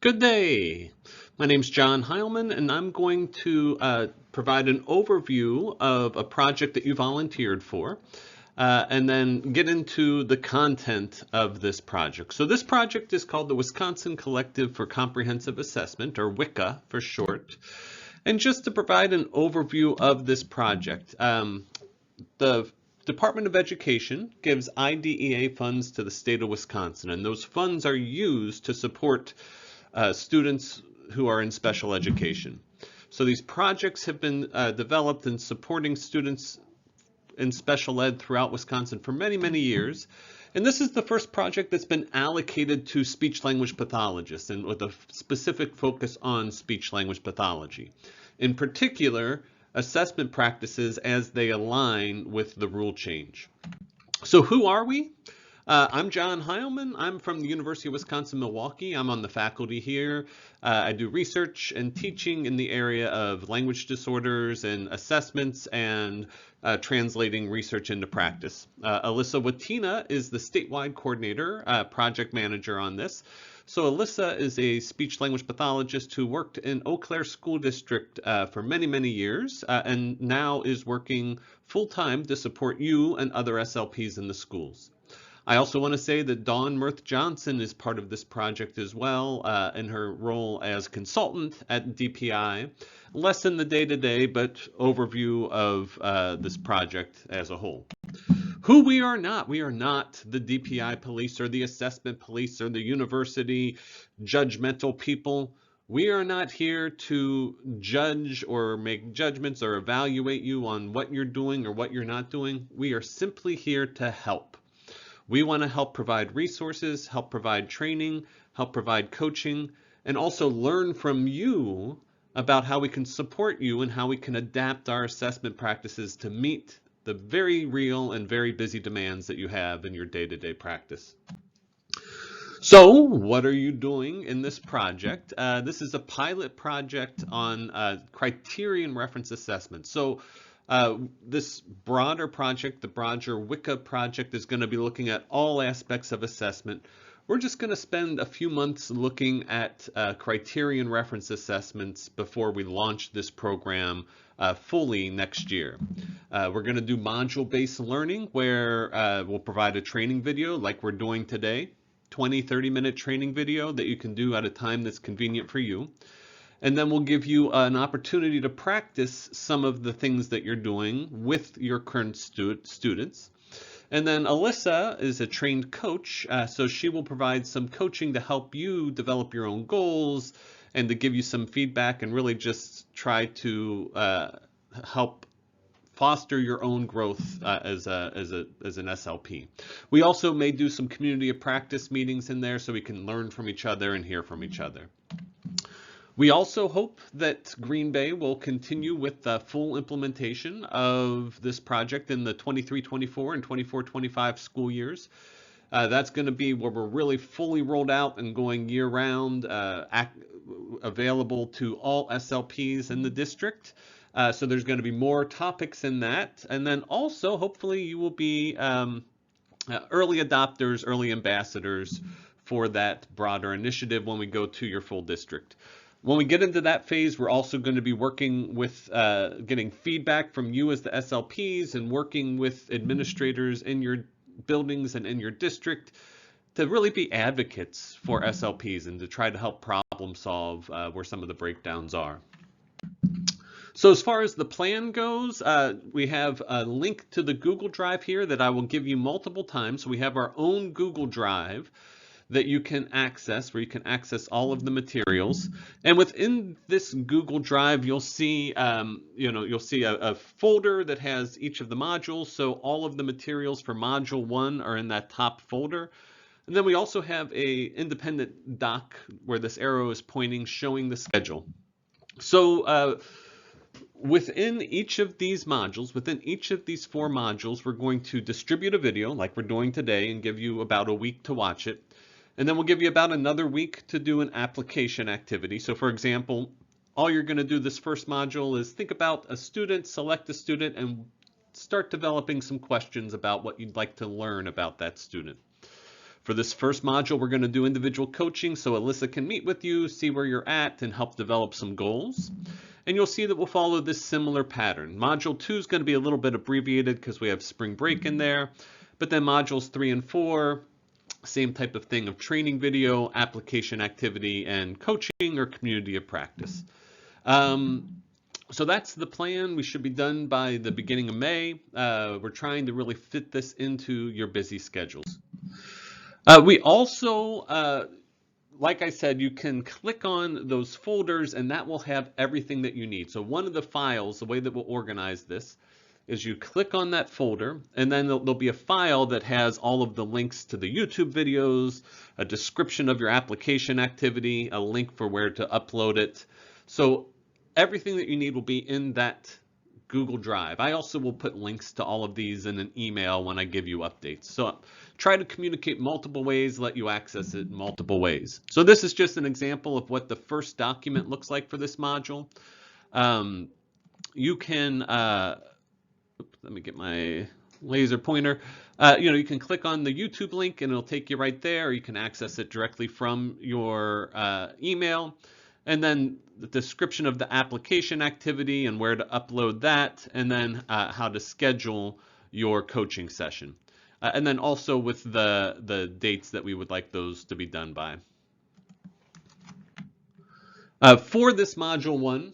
Good day. My name's John Heilman, and I'm going to provide an overview of a project that you volunteered for, and then get into the content of this project. So this project is called the Wisconsin Collective for Comprehensive Assessment, or WICA for short. And just to provide an overview of this project, the Department of Education gives IDEA funds to the state of Wisconsin, and those funds are used to support students who are in special education. So these projects have been developed in supporting students in special ed throughout Wisconsin for many, many years. And this is the first project that's been allocated to speech-language pathologists, and with a specific focus on speech-language pathology. In particular, assessment practices as they align with the rule change. So who are we? I'm John Heilman. I'm from the University of Wisconsin-Milwaukee. I'm on the faculty here. I do research and teaching in the area of language disorders and assessments and translating research into practice. Alyssa Watina is the statewide coordinator, project manager on this. So Alyssa is a speech-language pathologist who worked in Eau Claire School District for many, many years, and now is working full-time to support you and other SLPs in the schools. I also want to say that Dawn Mirth Johnson is part of this project as well in her role as consultant at DPI. Less in the day-to-day, but overview of this project as a whole. Who we are not the DPI police or the assessment police or the university judgmental people. We are not here to judge or make judgments or evaluate you on what you're doing or what you're not doing. We are simply here to help. We want to help provide resources, help provide training, help provide coaching, and also learn from you about how we can support you and how we can adapt our assessment practices to meet the very real and very busy demands that you have in your day-to-day practice. So what are you doing in this project? This is a pilot project on Criterion reference assessment. So this broader project, the broader WICA project, is going to be looking at all aspects of assessment. We're just going to spend a few months looking at Criterion reference assessments before we launch this program fully next year. We're going to do module-based learning where we'll provide a training video like we're doing today, 20-30-minute training video that you can do at a time that's convenient for you. And then we'll give you an opportunity to practice some of the things that you're doing with your current students. And then Alyssa is a trained coach, so she will provide some coaching to help you develop your own goals and to give you some feedback and really just try to help foster your own growth as an SLP. We also may do some community of practice meetings in there so we can learn from each other and hear from each other. We also hope that Green Bay will continue with the full implementation of this project in the 23-24 and 24-25 school years. That's going to be where we're really fully rolled out and going year-round, available to all SLPs in the district. So there's going to be more topics in that. And then also, hopefully, you will be early adopters, early ambassadors for that broader initiative when we go to your full district. When we get into that phase, we're also going to be working with getting feedback from you as the SLPs and working with administrators in your buildings and in your district to really be advocates for SLPs and to try to help problem solve where some of the breakdowns are. So as far as the plan goes, we have a link to the Google Drive here that I will give you multiple times. So we have our own Google Drive that you can access, where you can access all of the materials. And within this Google Drive, you'll see, you'll see a folder that has each of the modules. So all of the materials for Module 1 are in that top folder. And then we also have a independent doc where this arrow is pointing, showing the schedule. So within each of these modules, within each of these 4 modules, we're going to distribute a video like we're doing today and give you about a week to watch it. And then we'll give you about another week to do an application activity. So for example, all you're going to do this first module is think about a student, select a student, and start developing some questions about what you'd like to learn about that student. For this first module, we're going to do individual coaching so Alyssa can meet with you, see where you're at, and help develop some goals. And you'll see that we'll follow this similar pattern. Module 2 is going to be a little bit abbreviated because we have spring break in there. But then modules 3 and 4, same type of thing of training video, application activity, and coaching or community of practice. So that's the plan. We should be done by the beginning of May. We're trying to really fit this into your busy schedules. We also, like I said, you can click on those folders and that will have everything that you need. So one of the files, the way that we'll organize this, is you click on that folder and then there'll be a file that has all of the links to the YouTube videos, a description of your application activity, a link for where to upload it. So everything that you need will be in that Google Drive. I also will put links to all of these in an email when I give you updates. So try to communicate multiple ways, let you access it multiple ways. So this is just an example of what the first document looks like for this module. You can, let me get my laser pointer. You can click on the YouTube link and it'll take you right there. Or you can access it directly from your email. And then the description of the application activity and where to upload that, and then how to schedule your coaching session. And then also with the dates that we would like those to be done by. For this module 1,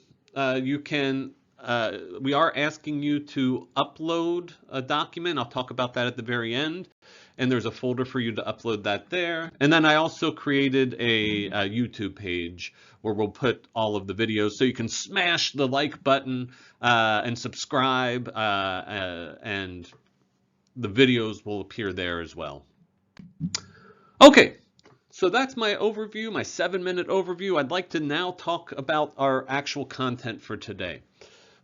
we are asking you to upload a document. I'll talk about that at the very end. And there's a folder for you to upload that there. And then I also created a YouTube page where we'll put all of the videos. So you can smash the like button and subscribe, and the videos will appear there as well. Okay, so that's my overview, my 7-minute overview. I'd like to now talk about our actual content for today.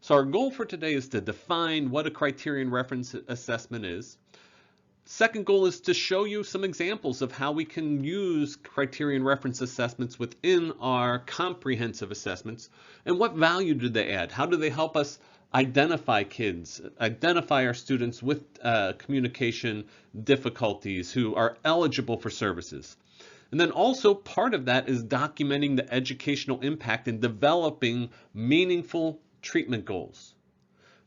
So our goal for today is to define what a criterion reference assessment is. Second goal is to show you some examples of how we can use criterion reference assessments within our comprehensive assessments and what value do they add? How do they help us identify kids, identify our students with communication difficulties who are eligible for services? And then also part of that is documenting the educational impact and developing meaningful treatment goals.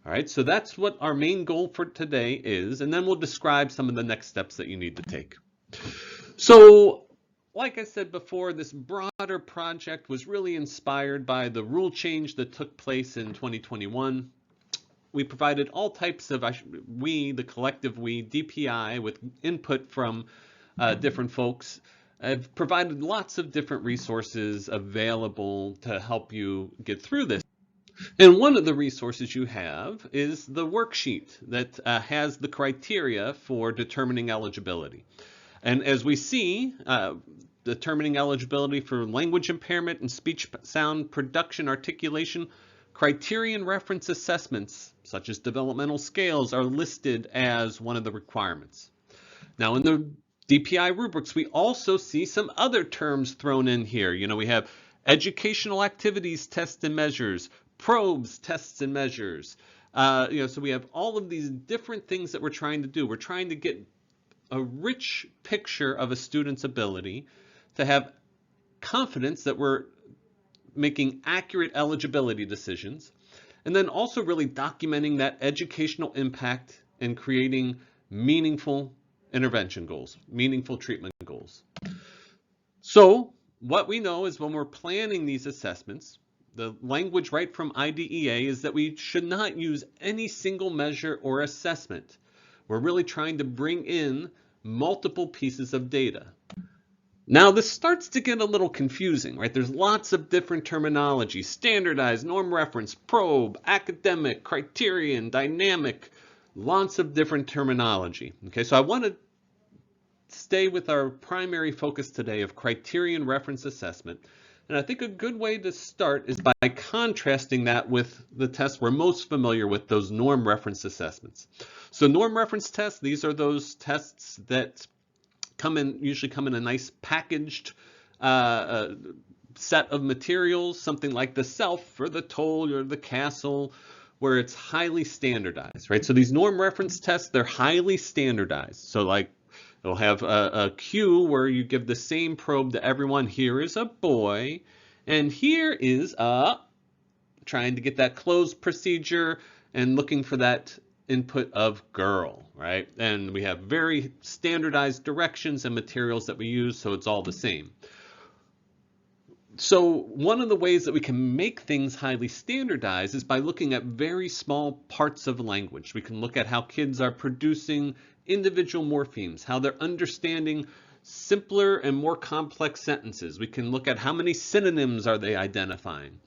All right, so that's what our main goal for today is, and then we'll describe some of the next steps that you need to take. So, like I said before, this broader project was really inspired by the rule change that took place in 2021. We provided all types of, the collective we, DPI, with input from different folks, have provided lots of different resources available to help you get through this. And one of the resources you have is the worksheet that has the criteria for determining eligibility. And as we see, determining eligibility for language impairment and speech sound production articulation, criterion reference assessments, such as developmental scales, are listed as one of the requirements. Now, in the DPI rubrics, we also see some other terms thrown in here. We have educational activities, tests and measures, probes, tests and measures. So we have all of these different things that we're trying to do. We're trying to get a rich picture of a student's ability to have confidence that we're making accurate eligibility decisions, and then also really documenting that educational impact and creating meaningful intervention goals, meaningful treatment goals. So what we know is when we're planning these assessments, the language right from IDEA is that we should not use any single measure or assessment. We're really trying to bring in multiple pieces of data. Now this starts to get a little confusing, right? There's lots of different terminology: standardized, norm reference, probe, academic, criterion, dynamic, lots of different terminology. Okay, so I want to stay with our primary focus today of criterion reference assessment. And I think a good way to start is by contrasting that with the tests we're most familiar with, those norm reference assessments. So norm reference tests, these are those tests that usually come in a nice packaged set of materials, something like the SELF or the TOEL or the CASEL, where it's highly standardized, right? So these norm reference tests, they're highly standardized. So like It'll have a cue where you give the same probe to everyone. Here is a boy, and here is a, trying to get that closed procedure and looking for that input of girl, right? And we have very standardized directions and materials that we use, so it's all the same. So one of the ways that we can make things highly standardized is by looking at very small parts of language. We can look at how kids are producing individual morphemes, how they're understanding simpler and more complex sentences. We can look at how many synonyms are they identifying.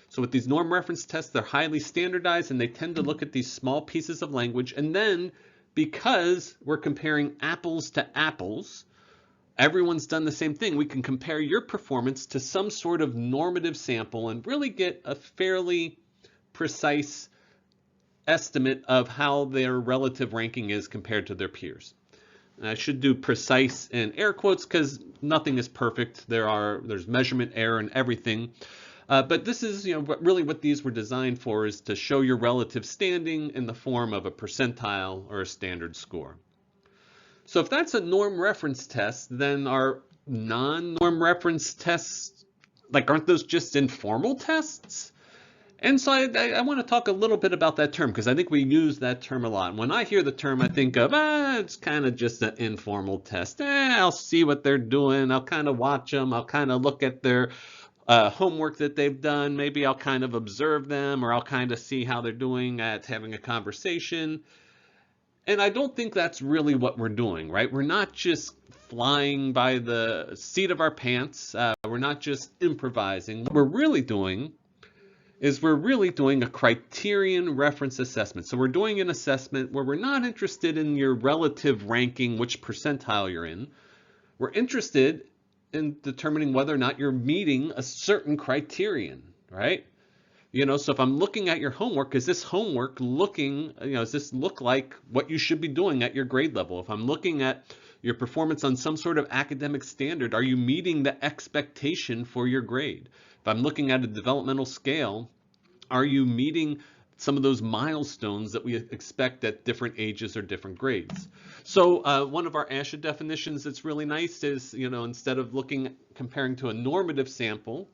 So with these norm reference tests, they're highly standardized and they tend to look at these small pieces of language. And then because we're comparing apples to apples, everyone's done the same thing. We can compare your performance to some sort of normative sample and really get a fairly precise estimate of how their relative ranking is compared to their peers. And I should do precise in air quotes because nothing is perfect. There's measurement error and everything. But this is, really what these were designed for, is to show your relative standing in the form of a percentile or a standard score. So if that's a norm reference test, then our non-norm reference tests, aren't those just informal tests? And so I want to talk a little bit about that term because I think we use that term a lot. When I hear the term, I think of, it's kind of just an informal test. I'll see what they're doing. I'll kind of watch them. I'll kind of look at their homework that they've done. Maybe I'll kind of observe them, or I'll kind of see how they're doing at having a conversation. And I don't think that's really what we're doing, right? We're not just flying by the seat of our pants. We're not just improvising. What we're really doing is we're really doing a criterion reference assessment. So we're doing an assessment where we're not interested in your relative ranking, which percentile you're in. We're interested in determining whether or not you're meeting a certain criterion, right? So if I'm looking at your homework, is this homework looking, does this look like what you should be doing at your grade level? If I'm looking at your performance on some sort of academic standard, are you meeting the expectation for your grade? If I'm looking at a developmental scale, are you meeting some of those milestones that we expect at different ages or different grades? So one of our ASHA definitions that's really nice is, instead of comparing to a normative sample,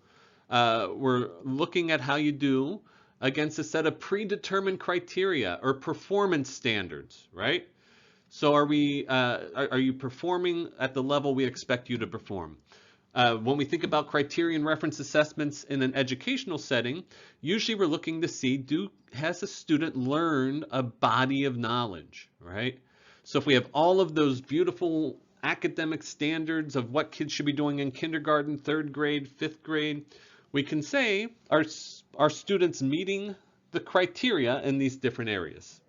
we're looking at how you do against a set of predetermined criteria or performance standards, right? So are you performing at the level we expect you to perform? When we think about criterion reference assessments in an educational setting, usually we're looking to see, has a student learned a body of knowledge, right? So if we have all of those beautiful academic standards of what kids should be doing in kindergarten, third grade, fifth grade, we can say, are students meeting the criteria in these different areas?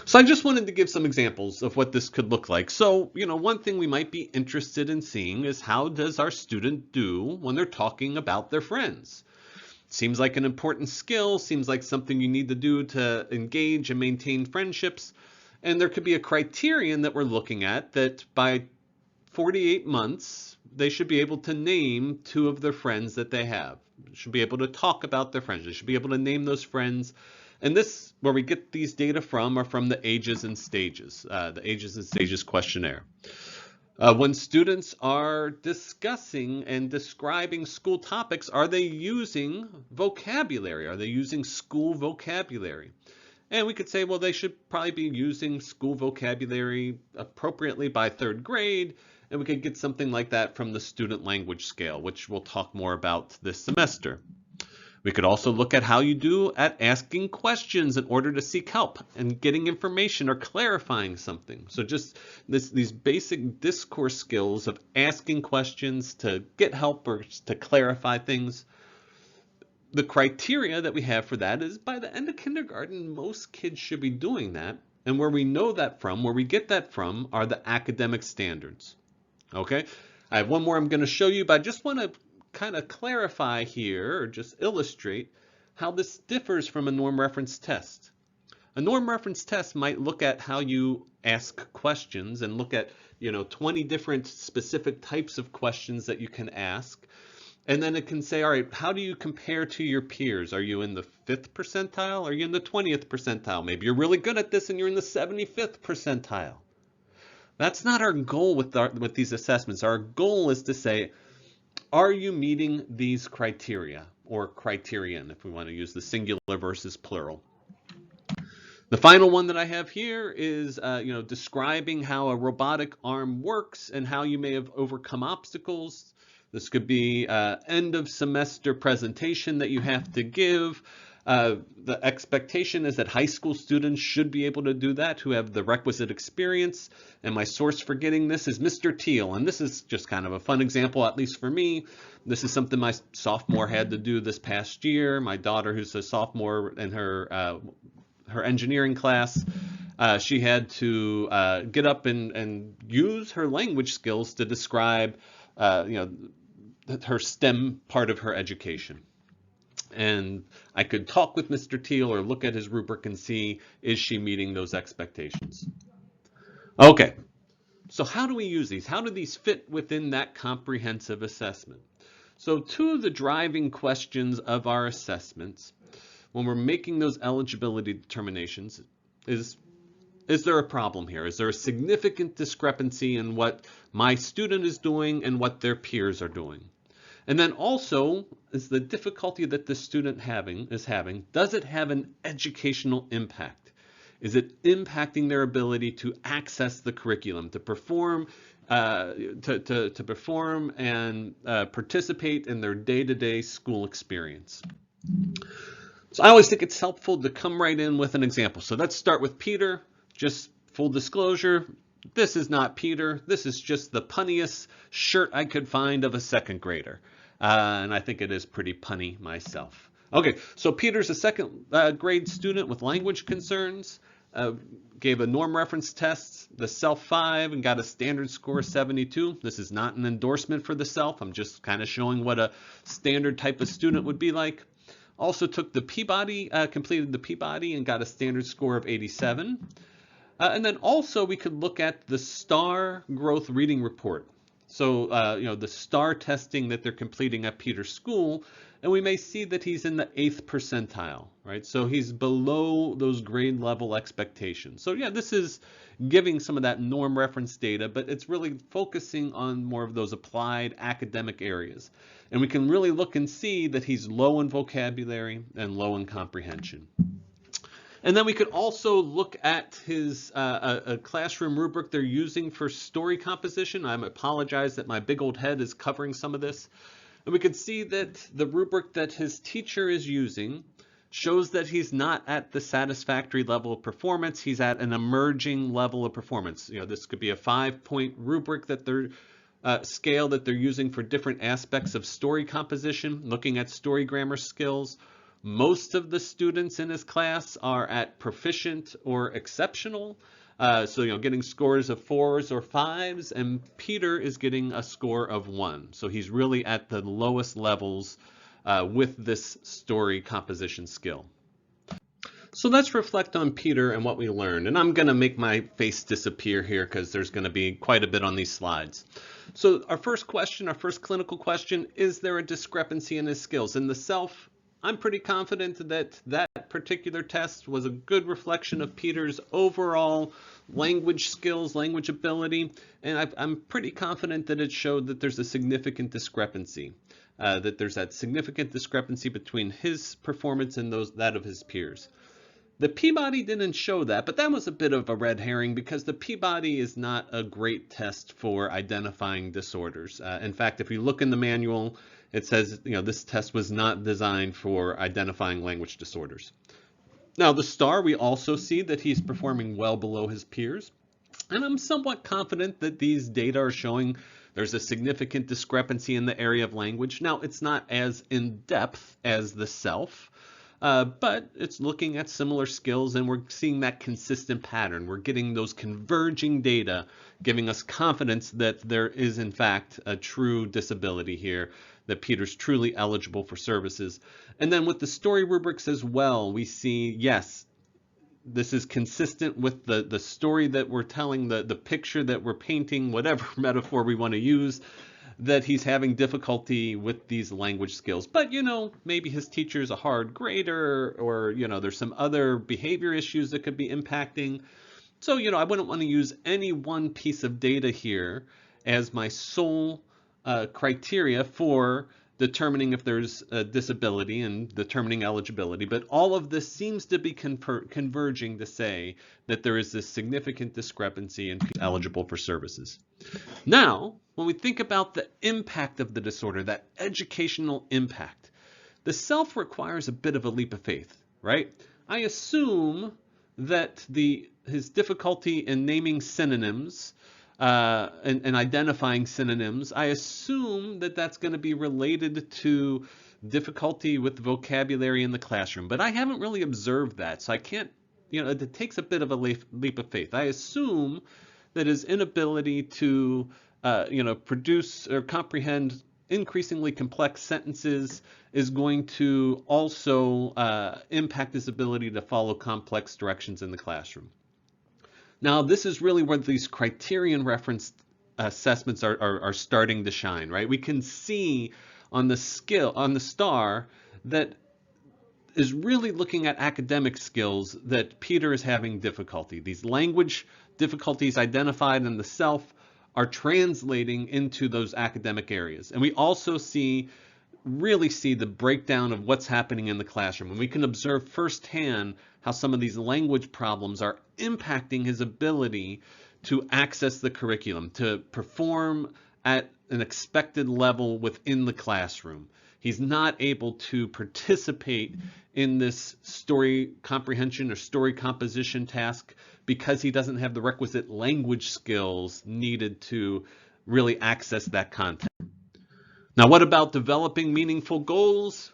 So I just wanted to give some examples of what this could look like. So, one thing we might be interested in seeing is, how does our student do when they're talking about their friends? Seems like an important skill, seems like something you need to do to engage and maintain friendships. And there could be a criterion that we're looking at that by 48 months, they should be able to name 2 of their friends that they have. They should be able to talk about their friends. They should be able to name those friends. And this, where we get these data from, are from the Ages and Stages, the Ages and Stages questionnaire. When students are discussing and describing school topics, are they using vocabulary? Are they using school vocabulary? And we could say, well, they should probably be using school vocabulary appropriately by 3rd grade. And we could get something like that from the student language scale, which we'll talk more about this semester. We could also look at how you do at asking questions in order to seek help and getting information or clarifying something. So just these basic discourse skills of asking questions to get help or to clarify things. The criteria that we have for that is, by the end of kindergarten, most kids should be doing that. And where we know that from, where we get that from, are the academic standards. Okay, I have one more I'm going to show you, but I just want to kind of clarify here, or just illustrate how this differs from a norm reference test. A norm reference test might look at how you ask questions and look at 20 different specific types of questions that you can ask. And then it can say, all right, how do you compare to your peers? Are you in the 5th percentile? Are you in the 20th percentile? Maybe you're really good at this and you're in the 75th percentile. That's not our goal with these assessments. Our goal is to say, are you meeting these criteria, or criterion if we want to use the singular versus plural? The final one that I have here is describing how a robotic arm works and how you may have overcome obstacles. This could be end of semester presentation that you have to give. The expectation is that high school students should be able to do that, who have the requisite experience. And my source for getting this is Mr. Teal. And this is just kind of a fun example, at least for me. This is something my sophomore had to do this past year. My daughter, who's a sophomore in her engineering class, she had to get up and use her language skills to describe her STEM part of her education. And I could talk with Mr. Teal or look at his rubric and see, is she meeting those expectations? Okay, so how do we use these? How do these fit within that comprehensive assessment? So two of the driving questions of our assessments when we're making those eligibility determinations is there a problem here? Is there a significant discrepancy in what my student is doing and what their peers are doing? And then also, is the difficulty that the student is having, does it have an educational impact? Is it impacting their ability to access the curriculum, to perform, perform and participate in their day-to-day school experience? So I always think it's helpful to come right in with an example. So let's start with Peter. Just full disclosure, this is not Peter. This is just the punniest shirt I could find of a second grader. And I think it is pretty punny myself. Okay, so Peter's a second grade student with language concerns. Gave a norm reference test, the self 5, and got a standard score of 72. This is not an endorsement for the self. I'm just kind of showing what a standard type of student would be like. Also took the Peabody, completed the Peabody and got a standard score of 87. And then also we could look at the STAR growth reading report. So, the STAR testing that they're completing at Peter's school, and we may see that he's in the 8th percentile, right? So he's below those grade level expectations. So yeah, this is giving some of that norm reference data, but it's really focusing on more of those applied academic areas. And we can really look and see that he's low in vocabulary and low in comprehension. And then we could also look at his a classroom rubric they're using for story composition. I apologize that my big old head is covering some of this. And we could see that the rubric that his teacher is using shows that he's not at the satisfactory level of performance. He's at an emerging level of performance. This could be a 5-point rubric that they're scale that they're using for different aspects of story composition, looking at story grammar skills. Most of the students in his class are at proficient or exceptional. So, getting scores of 4s or 5s, and Peter is getting a score of 1. So he's really at the lowest levels with this story composition skill. So let's reflect on Peter and what we learned. And I'm going to make my face disappear here because there's going to be quite a bit on these slides. So our first question, our first clinical question, is there a discrepancy in his skills? In the self, I'm pretty confident that that particular test was a good reflection of Peter's overall language skills, language ability, and I'm pretty confident that it showed that there's a significant discrepancy, that there's that significant discrepancy between his performance and that of his peers. The Peabody didn't show that, but that was a bit of a red herring because the Peabody is not a great test for identifying disorders. In fact, if you look in the manual, it says, this test was not designed for identifying language disorders. Now, the STAR, we also see that he's performing well below his peers. And I'm somewhat confident that these data are showing there's a significant discrepancy in the area of language. Now, it's not as in-depth as the self, but it's looking at similar skills, and we're seeing that consistent pattern. We're getting those converging data, giving us confidence that there is, in fact, a true disability here, that Peter's truly eligible for services. And then with the story rubrics as well, we see, yes, this is consistent with the story that we're telling, the picture that we're painting, whatever metaphor we want to use, that he's having difficulty with these language skills. But, maybe his teacher's a hard grader, or, there's some other behavior issues that could be impacting. So, I wouldn't want to use any one piece of data here as my sole criteria for determining if there's a disability and determining eligibility, but all of this seems to be converging to say that there is this significant discrepancy in people eligible for services. Now, when we think about the impact of the disorder, that educational impact, the self requires a bit of a leap of faith, right? I assume that his difficulty in naming synonyms and identifying synonyms, I assume that that's going to be related to difficulty with vocabulary in the classroom. But I haven't really observed that, so I can't, it takes a bit of a leap of faith. I assume that his inability to, produce or comprehend increasingly complex sentences is going to also impact his ability to follow complex directions in the classroom. Now, this is really where these criterion reference assessments are starting to shine, right? We can see on the star that is really looking at academic skills that Peter is having difficulty. These language difficulties identified in the self are translating into those academic areas. And we also really see the breakdown of what's happening in the classroom. And we can observe firsthand how some of these language problems are impacting his ability to access the curriculum, to perform at an expected level within the classroom. He's not able to participate in this story comprehension or story composition task because he doesn't have the requisite language skills needed to really access that content. Now, what about developing meaningful goals?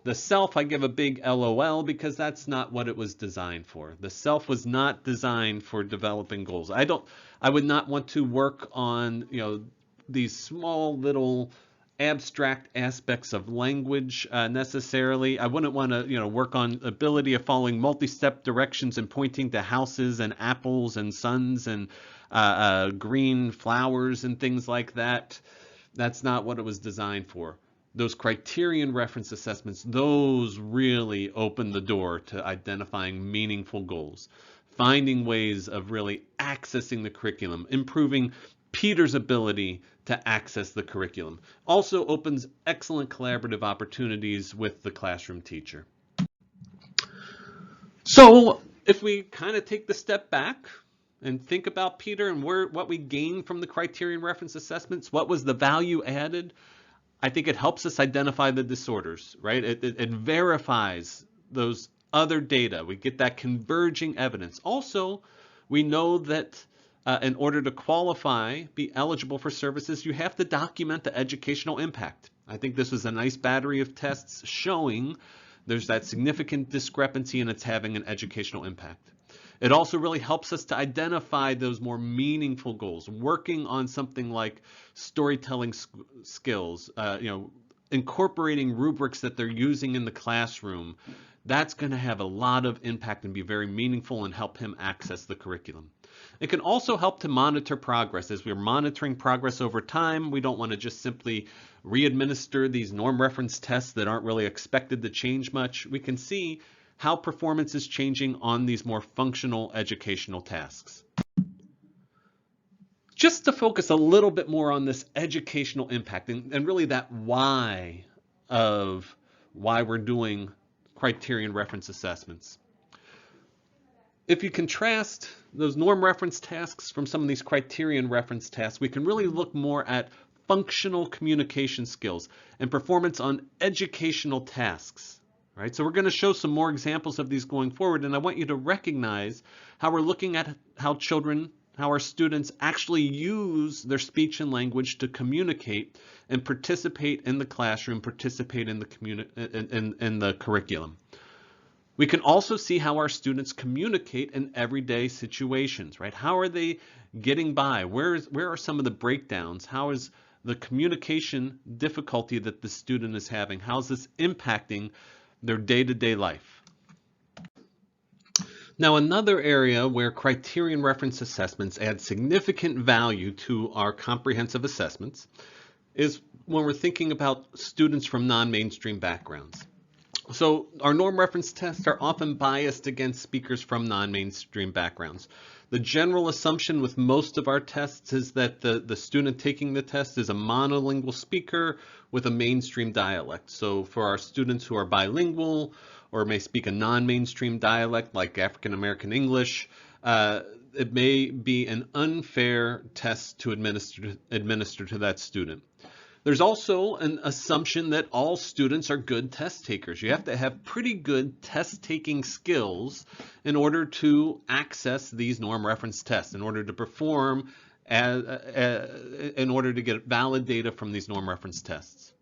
The self, I give a big LOL because that's not what it was designed for. The self was not designed for developing goals. I would not want to work on, these small little abstract aspects of language necessarily. I wouldn't want to, work on ability of following multi-step directions and pointing to houses and apples and suns and green flowers and things like that. That's not what it was designed for. Those criterion reference assessments, those really open the door to identifying meaningful goals, finding ways of really accessing the curriculum, improving Peter's ability to access the curriculum. Also opens excellent collaborative opportunities with the classroom teacher. So if we kind of take the step back and think about Peter and what we gained from the criterion reference assessments, what was the value added? I think it helps us identify the disorders, right? It verifies those other data. We get that converging evidence. Also, we know that in order to qualify, be eligible for services, you have to document the educational impact. I think this was a nice battery of tests showing there's that significant discrepancy and it's having an educational impact. It also really helps us to identify those more meaningful goals, working on something like storytelling skills, incorporating rubrics that they're using in the classroom. That's going to have a lot of impact and be very meaningful and help him access the curriculum. It can also help to monitor progress. As we're monitoring progress over time, we don't want to just simply re-administer these norm reference tests that aren't really expected to change much. We can see how performance is changing on these more functional educational tasks. Just to focus a little bit more on this educational impact and really that why of why we're doing criterion reference assessments. If you contrast those norm reference tasks from some of these criterion reference tasks, we can really look more at functional communication skills and performance on educational tasks. Right? So we're going to show some more examples of these going forward, and I want you to recognize how we're looking at how our students actually use their speech and language to communicate and participate in the classroom, participate in the curriculum. We can also see how our students communicate in everyday situations, right? How are they getting by? Where are some of the breakdowns? How is the communication difficulty that the student is having? How is this impacting their day-to-day life? Now, another area where criterion reference assessments add significant value to our comprehensive assessments is when we're thinking about students from non-mainstream backgrounds. So our norm reference tests are often biased against speakers from non-mainstream backgrounds. The general assumption with most of our tests is that the student taking the test is a monolingual speaker with a mainstream dialect. So for our students who are bilingual or may speak a non-mainstream dialect like African American English, it may be an unfair test to administer to that student. There's also an assumption that all students are good test takers. You have to have pretty good test taking skills in order to access these norm reference tests, in order to perform, in order to get valid data from these norm reference tests.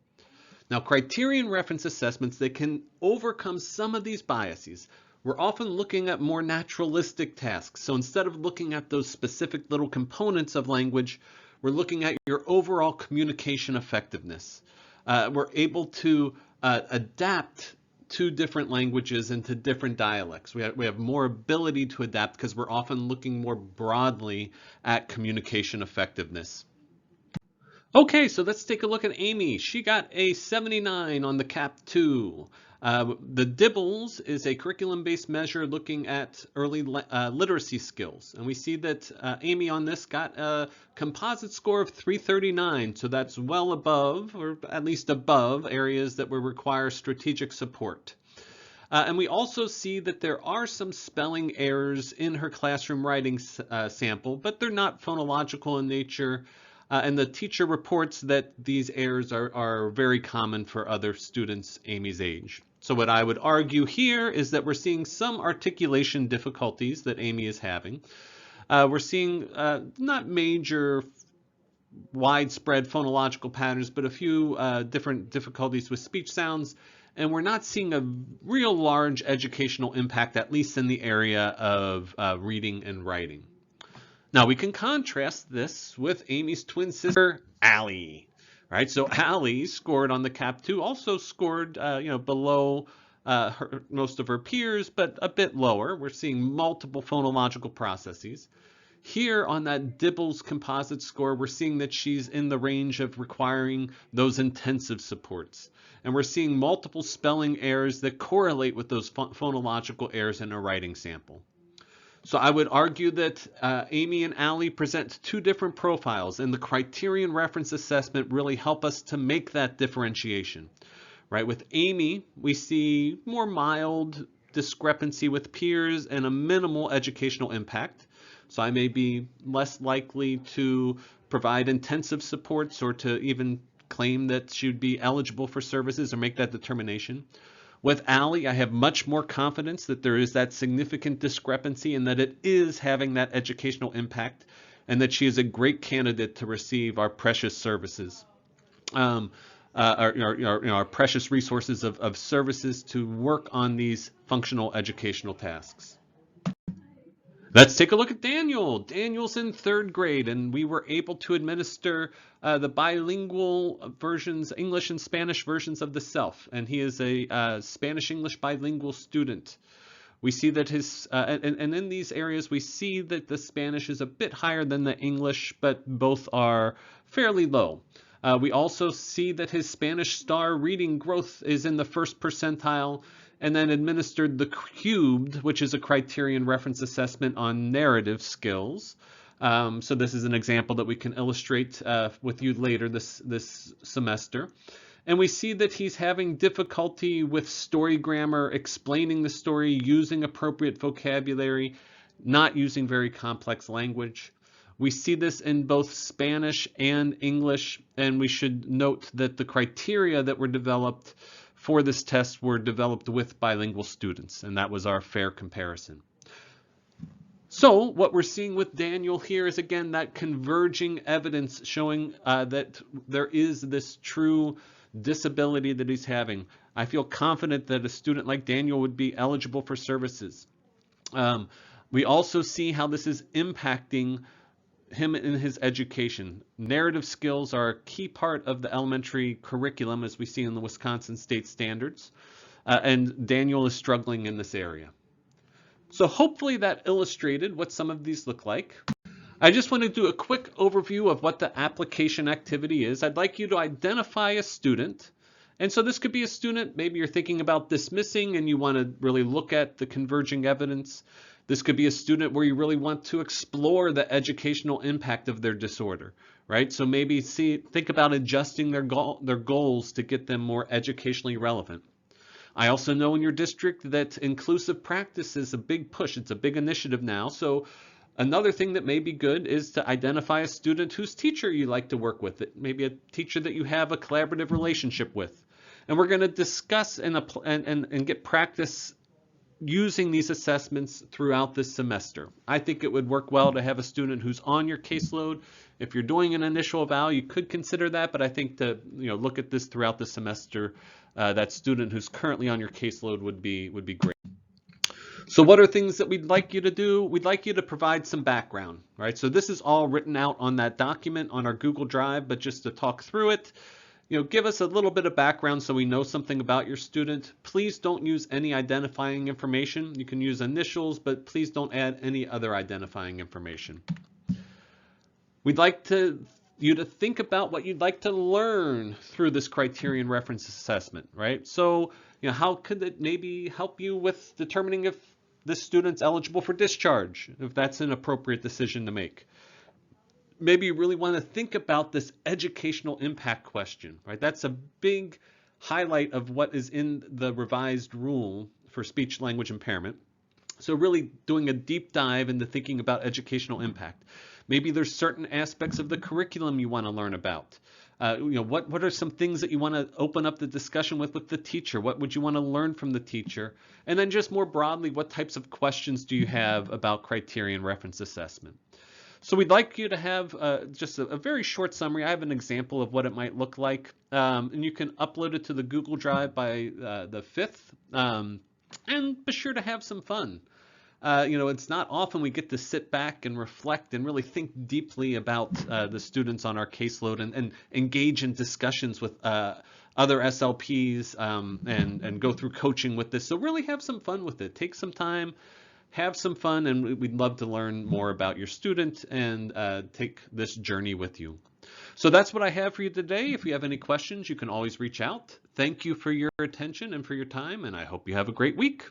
Now, criterion reference assessments, they can overcome some of these biases. We're often looking at more naturalistic tasks. So instead of looking at those specific little components of language, we're looking at your overall communication effectiveness. We're able to adapt to different languages and to different dialects. We have more ability to adapt because we're often looking more broadly at communication effectiveness. Okay, so let's take a look at Amy. She got a 79 on the CAP 2. The DIBELS is a curriculum-based measure looking at early literacy skills. And we see that Amy on this got a composite score of 339. So that's well above, or at least above, areas that will require strategic support. And we also see that there are some spelling errors in her classroom writing sample, but they're not phonological in nature. And the teacher reports that these errors are very common for other students Amy's age. So what I would argue here is that we're seeing some articulation difficulties that Amy is having. We're seeing not major widespread phonological patterns, but a few different difficulties with speech sounds. And we're not seeing a real large educational impact, at least in the area of reading and writing. Now we can contrast this with Amy's twin sister, Allie. Right, so Allie scored on the CAP 2, also scored below most of her peers, but a bit lower. We're seeing multiple phonological processes. Here on that DIBELS composite score, we're seeing that she's in the range of requiring those intensive supports. And we're seeing multiple spelling errors that correlate with those phonological errors in her writing sample. So I would argue that Amy and Allie present two different profiles, and the criterion reference assessment really help us to make that differentiation. Right? With Amy, we see more mild discrepancy with peers and a minimal educational impact. So I may be less likely to provide intensive supports or to even claim that she would be eligible for services or make that determination. With Allie, I have much more confidence that there is that significant discrepancy and that it is having that educational impact and that she is a great candidate to receive our precious services, our precious resources of services to work on these functional educational tasks. Let's take a look at Daniel. Daniel's in 3rd grade, and we were able to administer the bilingual versions, English and Spanish versions of the SELF, and he is a Spanish-English bilingual student. We see that his, and in these areas, we see that the Spanish is a bit higher than the English, but both are fairly low. We also see that his Spanish star reading growth is in the 1st percentile, and then administered the cubed, which is a criterion reference assessment on narrative skills. So this is an example that we can illustrate with you later this semester. And we see that he's having difficulty with story grammar, explaining the story, using appropriate vocabulary, not using very complex language. We see this in both Spanish and English, and we should note that the criteria that were developed for this test were developed with bilingual students, and that was our fair comparison. So what we're seeing with Daniel here is, again, that converging evidence showing that there is this true disability that he's having. I feel confident that a student like Daniel would be eligible for services. We also see how this is impacting him in his education. Narrative skills are a key part of the elementary curriculum, as we see in the Wisconsin state standards, and Daniel is struggling in this area. So hopefully that illustrated what some of these look like. I just want to do a quick overview of what the application activity is. I'd like you to identify a student And so this could be a student, maybe you're thinking about dismissing and you want to really look at the converging evidence. This could be a student where you really want to explore the educational impact of their disorder, right? So maybe think about adjusting their goals to get them more educationally relevant. I also know in your district that inclusive practice is a big push. It's a big initiative now. So another thing that may be good is to identify a student whose teacher you like to work with, maybe a teacher that you have a collaborative relationship with. And we're going to discuss and get practice using these assessments throughout this semester. I think it would work well to have a student who's on your caseload. If you're doing an initial eval, you could consider that, but I think to look at this throughout the semester, that student who's currently on your caseload would be great. So what are things that we'd like you to do? We'd like you to provide some background, right? So this is all written out on that document on our Google Drive, but just to talk through it, give us a little bit of background so we know something about your student. Please don't use any identifying information. You can use initials, but please don't add any other identifying information. We'd like you to think about what you'd like to learn through this Criterion reference assessment, right? So, how could it maybe help you with determining if this student's eligible for discharge, if that's an appropriate decision to make? Maybe you really want to think about this educational impact question, right? That's a big highlight of what is in the revised rule for speech language impairment. So really doing a deep dive into thinking about educational impact. Maybe there's certain aspects of the curriculum you want to learn about. What are some things that you want to open up the discussion with the teacher? What would you want to learn from the teacher? And then just more broadly, what types of questions do you have about Criterion reference assessment? So we'd like you to have just a very short summary. I have an example of what it might look like, and you can upload it to the Google Drive by the 5th, and be sure to have some fun. It's not often we get to sit back and reflect and really think deeply about the students on our caseload and engage in discussions with other SLPs and go through coaching with this. So really have some fun with it. Take some time. Have some fun, and we'd love to learn more about your student and take this journey with you. So that's what I have for you today. If you have any questions, you can always reach out. Thank you for your attention and for your time, and I hope you have a great week.